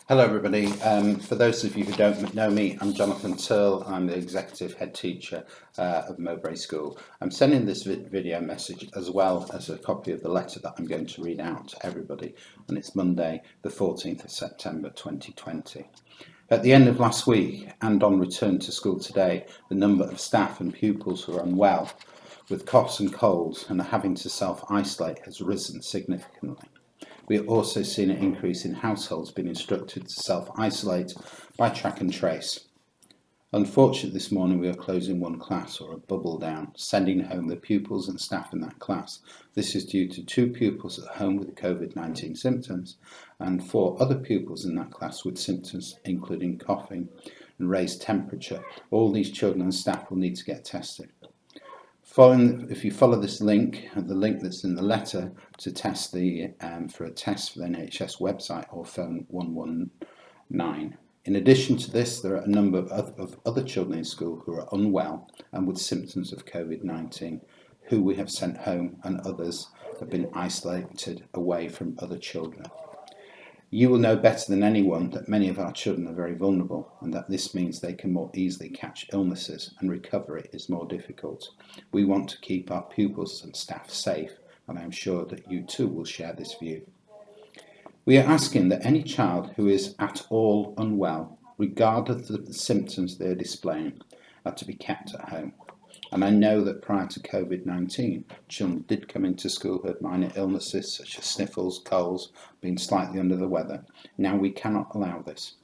Hello everybody. For those of you who don't know me, I'm Jonathan Turl. I'm the Executive Head Teacher of Mowbray School. I'm sending this video message as well as a copy of the letter that I'm going to read out to everybody, and it's Monday the 14th of September 2020. At the end of last week and on return to school today, the number of staff and pupils who are unwell with coughs and colds and are having to self-isolate has risen significantly. We have also seen an increase in households being instructed to self-isolate by track and trace. Unfortunately, this morning we are closing one class, or a bubble down, sending home the pupils and staff in that class. This is due to 2 pupils at home with COVID-19 symptoms and 4 other pupils in that class with symptoms including coughing and raised temperature. All these children and staff will need to get tested. If you follow this link, the link that's in the letter, to test for a test for the NHS website or phone 119. In addition to this, there are a number of other children in school who are unwell and with symptoms of COVID-19 who we have sent home, and others have been isolated away from other children. You will know better than anyone that many of our children are very vulnerable, and that this means they can more easily catch illnesses and recovery is more difficult. We want to keep our pupils and staff safe, and I am sure that you too will share this view. We are asking that any child who is at all unwell, regardless of the symptoms they are displaying, are to be kept at home. And I know that prior to COVID-19, children did come into school who had minor illnesses such as sniffles, colds, being slightly under the weather. Now we cannot allow this.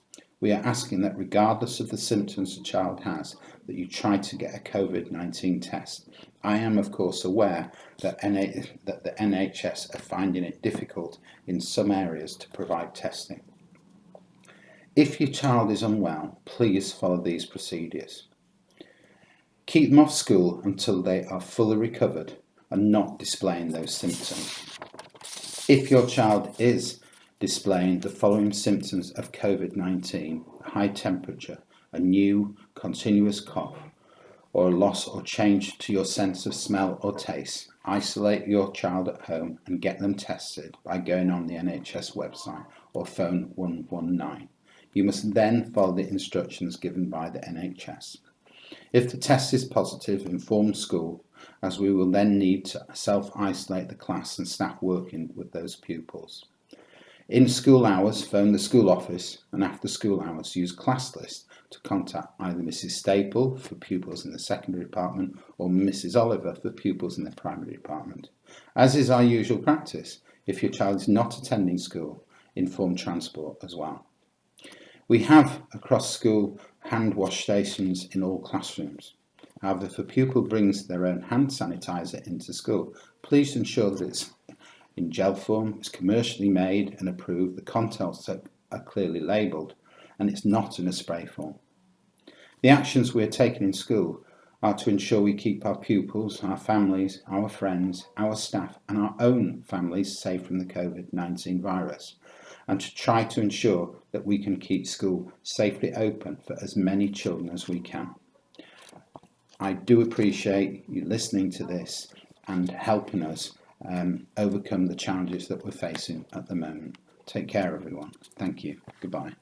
We are asking that regardless of the symptoms the child has, that you try to get a COVID-19 test. I am of course aware that the NHS are finding it difficult in some areas to provide testing. If your child is unwell, please follow these procedures. Keep them off school until they are fully recovered and not displaying those symptoms. If your child is displaying the following symptoms of COVID-19, high temperature, a new continuous cough, or a loss or change to your sense of smell or taste, isolate your child at home and get them tested by going on the NHS website or phone 119. You must then follow the instructions given by the NHS. If the test is positive, inform school, as we will then need to self-isolate the class and staff working with those pupils. In school hours, phone the school office, and after school hours, use class lists to contact either Mrs. Staple for pupils in the secondary department or Mrs. Oliver for pupils in the primary department. As is our usual practice, if your child is not attending school, inform transport as well. We have across school hand wash stations in all classrooms. However, if a pupil brings their own hand sanitizer into school, please ensure that it's in gel form, it's commercially made and approved, the contents are clearly labelled, and it's not in a spray form. The actions we are taking in school are to ensure we keep our pupils, our families, our friends, our staff and our own families safe from the COVID-19 virus, and to try to ensure that we can keep school safely open for as many children as we can. I do appreciate you listening to this and helping us overcome the challenges that we're facing at the moment. Take care, everyone. Thank you. Goodbye.